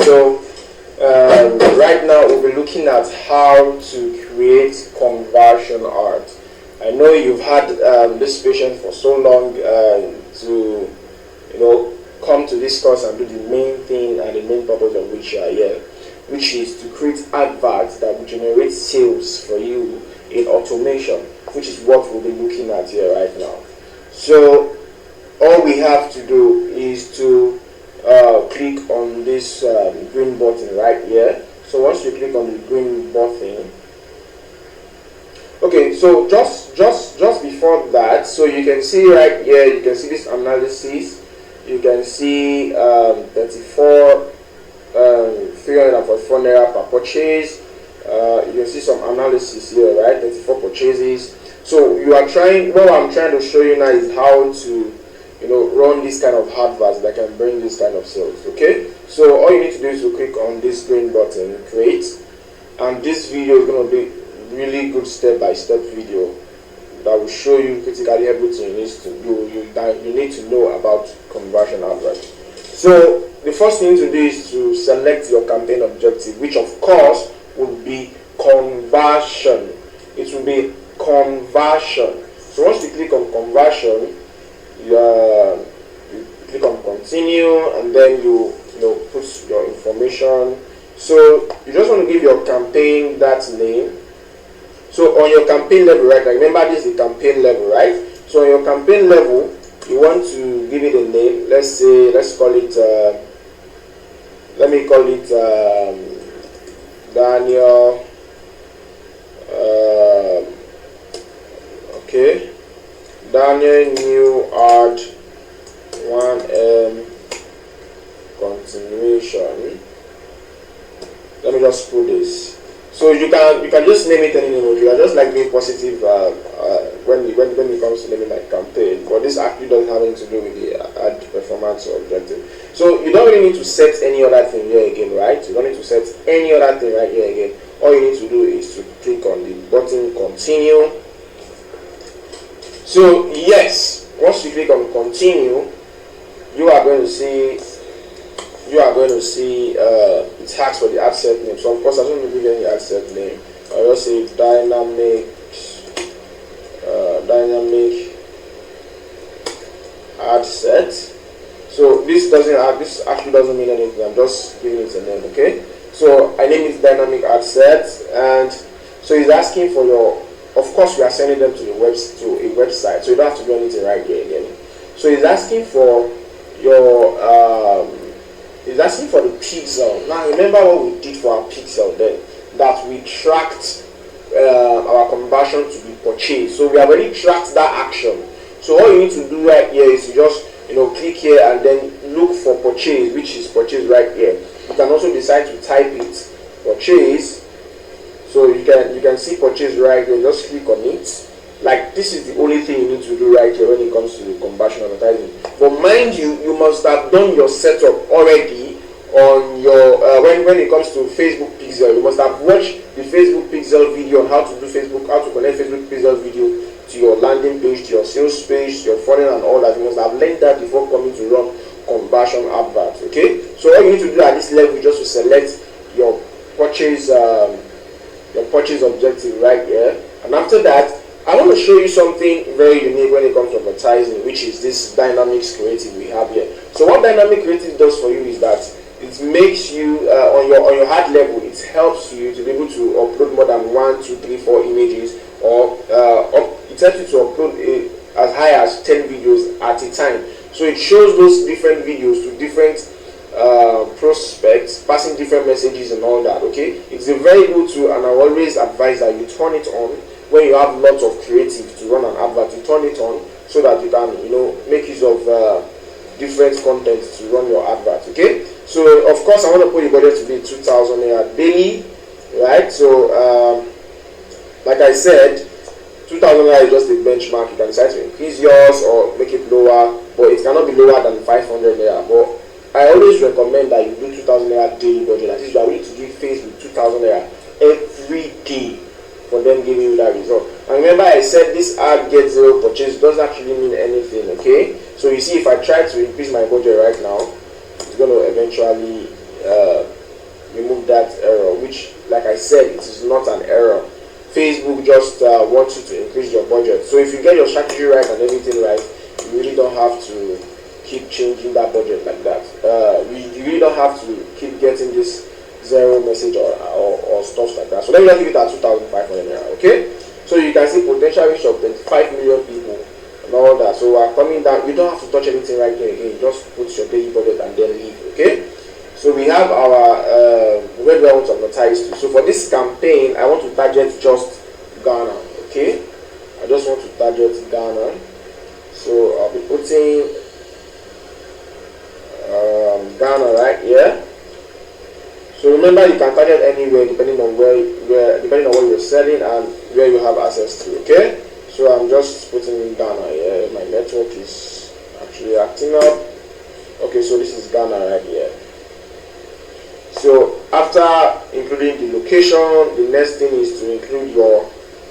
So right now we'll be looking at how to create conversion art. I know you've had this patient for so long to come to this course and do the main thing and the main purpose of which you are here, which is to create adverts that will generate sales for you in automation, which is what we'll be looking at here right now. So all we have to do is to click on this green button right here. So once you click on the green button, okay, so just before that, so you can see right here, you can see this analysis. You can see 34 344 naira per purchase. You can see some analysis here, right? 34 purchases. So you are trying, what I'm trying to show you now is how to run this kind of adverts that can bring this kind of sales. Okay, so all you need to do is to click on this green button, create, and this video is going to be really good step-by-step video that will show you critically everything you need to know about conversion adverts. So the first thing to do is to select your campaign objective, which of course will be conversion. It will be conversion. So once you click on conversion, you click on continue, and then you put your information. So you just want to give your campaign that name. So on your campaign level, right? Remember, this is the campaign level, right? So on your campaign level, you want to give it a name. Let's call it. Let me call it Daniel. Okay, Daniel new ad 1M continuation. Let me just put this. So you can just name it any name. You are just like being positive when it comes to naming like campaign. But this actually doesn't have anything to do with the ad performance or objective. So you don't really need to set any other thing here again, right? You don't need to set any other thing right here again. All you need to do is to click on the button continue. So yes, once you click on continue, you are going to see it asks for the ad set name. So of course I don't give any ad set name. I'll just say dynamic ad set. So this actually doesn't mean anything. I'm just giving it a name. Okay, so I name it dynamic ad set, and so it's asking for your, of course we are sending them to a website, so you don't have to do anything right here again. So it's asking for your it's asking for the pixel. Now remember what we did for our pixel then, that we tracked our conversion to be purchased. So we have already tracked that action. So all you need to do right here is to just click here and then look for purchase, which is purchase right here. You can also decide to type it purchase. So you can see purchase right here. Just click on it. Like, this is the only thing you need to do right here when it comes to the conversion advertising. But mind you, you must have done your setup already on your when it comes to Facebook Pixel. You must have watched the Facebook Pixel video on how to connect Facebook Pixel video to your landing page, to your sales page, to your funnel and all that. You must have learned that before coming to run conversion adverts. Okay, so all you need to do at this level is just to select your purchase objective right here, and after that I want to show you something very unique when it comes to advertising, which is this Dynamics Creative we have here. So what Dynamic Creative does for you is that it makes you on your hard level, it helps you to be able to upload more than 1, 2, 3, 4 images, or it helps you to upload as high as 10 videos at a time. So it shows those different videos to different prospects, passing different messages and all that. Okay, it's a very good tool, and I always advise that you turn it on when you have lots of creative to run an advert. You turn it on so that you can make use of different content to run your advert. Okay, so of course I want to put the budget to be 2,000 naira daily, right? So like I said, 2,000 naira is just a benchmark. You can decide to increase yours or make it lower, but it cannot be lower than 500 naira. But I always recommend that you do 2,000 naira daily budget. At least you are willing to give Facebook 2,000 naira every day for them giving you that result. And remember, I said this ad get zero purchase doesn't actually mean anything. Okay, so you see, if I try to increase my budget right now, it's going to eventually which, like I said, it is not an error. Facebook just wants you to increase your budget. So if you get your strategy right and everything right, you really don't have to keep changing that budget like that. You really don't have to keep getting this zero message or stuff like that. So let me just give it at 2,500 naira, okay? So you can see potential reach of 25 million people and all that. So we're coming down. You don't have to touch anything right here again. You just put your daily budget and then leave, okay? So we have our where do I want to advertise to. So for this campaign, I want to target just Ghana, okay? I just want to target Ghana. So I'll be putting Ghana right here. So remember, you can target anywhere depending on depending on what you're selling and where you have access to. Okay, so I'm just putting in Ghana here. My network is actually acting up. Okay, so this is Ghana right here. So after including the location, the next thing is to include your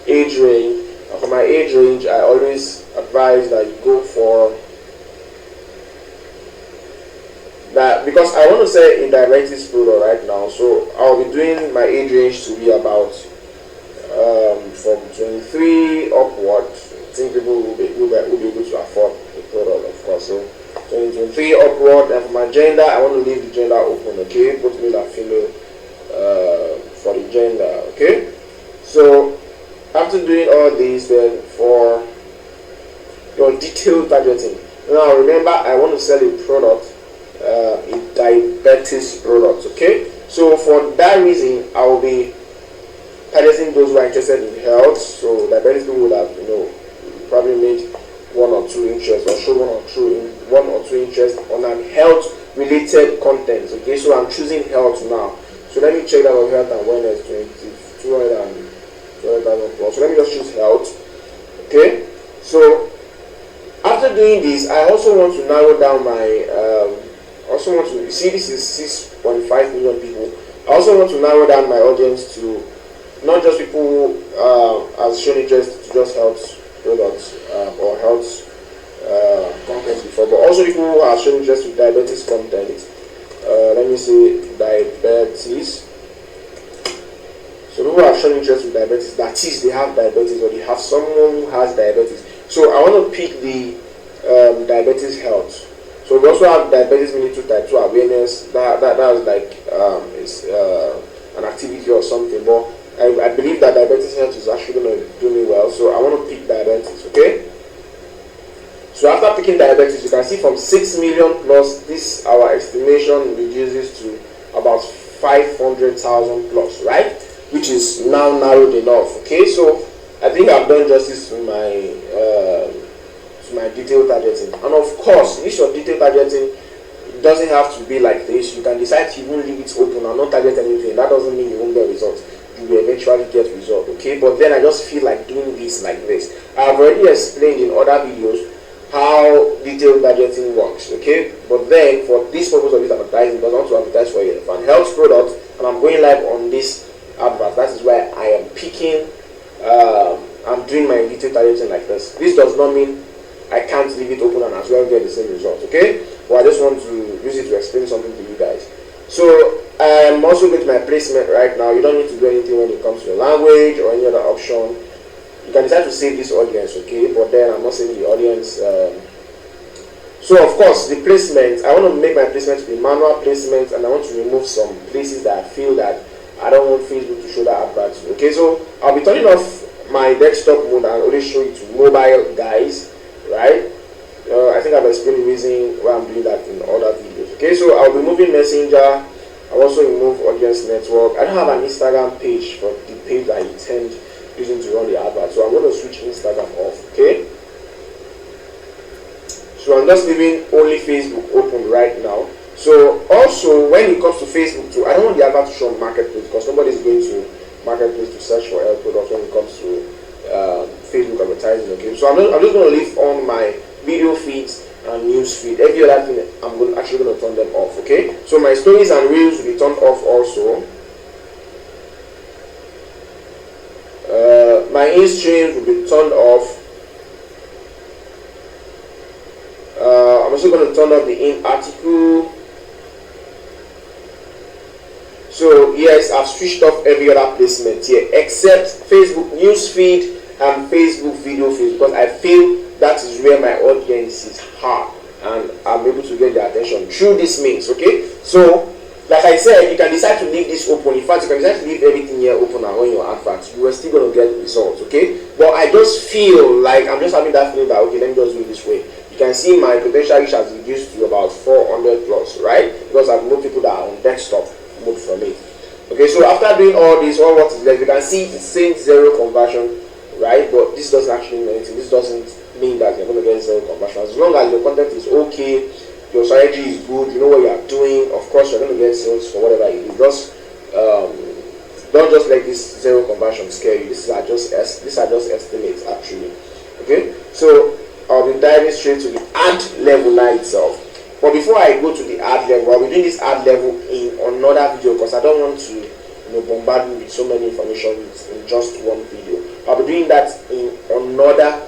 age range. And for my age range, I always advise that you go for that, because I want to sell a diabetes product right now. So I'll be doing my age range to be about from 23 upward. I think people will be able to afford the product, of course. So 23 upward, and for my gender, I want to leave the gender open, okay? Both male and female for the gender, okay? So after doing all this, then for your detailed targeting, now remember, I want to sell a product, a diabetes product, okay? So for that reason, I will be targeting those who are interested in health. So diabetes people would have, probably made one or two interests or show one or two interests on an health related content, okay? So I'm choosing health now. So let me check that on health and wellness, 200,000 plus. So let me just choose health, okay? So after doing this, I also want to narrow down my you see, this is 6.5 million people. I also want to narrow down my audience to not just people who have shown interest to just health products or health content before, but also people who have shown interest to diabetes content. Let me say diabetes. So people who have shown interest in diabetes, that is, they have diabetes or they have someone who has diabetes. So I want to pick the diabetes health. So we also have diabetes mellitus type 2 awareness. That is like it's an activity or something. But I believe that diabetes health is actually going to do me well. So I want to pick diabetes, okay? So after picking diabetes, you can see from 6 million plus, this our estimation reduces to about 500,000 plus, right? Which is now narrowed enough, okay? So I think I've done justice to my detailed targeting. And of course, this your detailed targeting, it doesn't have to be like this. You can decide to even leave it open and not target anything. That doesn't mean you won't get results. You will eventually get results, okay? But then I just feel like doing this like this. I've already explained in other videos how detailed targeting works, okay? But then for this purpose of this advertising, because I want to advertise for a health product and I'm going live on this advert, that is why I am picking I'm doing my detailed targeting like this. This does not mean I can't leave it open and as well get the same result, okay? But I just want to use it to explain something to you guys. So I'm also going to my placement right now. You don't need to do anything when it comes to your language or any other option. You can decide to save this audience, okay? But then I'm not saving the audience. So of course, the placement, I want to make my placement to be manual placement, and I want to remove some places that I feel that I don't want Facebook to show that advert. Okay, so I'll be turning off my desktop mode and only show it to mobile guys, right? I think I've explained the reason why I'm doing that in other videos. Okay, so I'll be moving Messenger. I'll also remove audience network. I don't have an Instagram page for the page I intend using to run the advert, so I'm going to switch Instagram off. Okay, so I'm just leaving only Facebook open right now. So also when it comes to Facebook too, I don't want the advert to show on Marketplace because nobody is going to Marketplace to search for health products when it comes to Facebook advertising. Okay, so I'm just going to leave on my video feeds and news feed. Every other thing I'm actually going to turn them off. Okay, so my stories and reels will be turned off also. My in-streams will be turned off. I'm also going to turn off the in-article. So yes, I've switched off every other placement here except Facebook newsfeed and Facebook video feed, because I feel that is where my audience is hard and I'm able to get their attention through this means. Okay, so like I said, you can decide to leave this open. In fact, you can decide to leave everything here open and run your adverts. You are still going to get results, okay? But I just feel like I'm just having that feeling that, okay, let me just do it this way. You can see my potential reach has reduced to about 400 plus, right? Because I've moved people that are on desktop mode from it. Okay, so after doing all this, all what is left, you can see it's saying 0 conversion, right? But this doesn't actually mean anything. This doesn't mean that you're going to get 0 conversion. As long as your content is okay, your strategy is good, you know what you are doing, of course you're going to get sales for whatever you do. Just don't just let this 0 conversion scare you. These are just estimates actually. Okay, so I'll be diving straight to the ad level now itself. But before I go to the ad level, I'll be doing this ad level in another video because I don't want to bombard you with so many information in just one video. I'll be doing that in another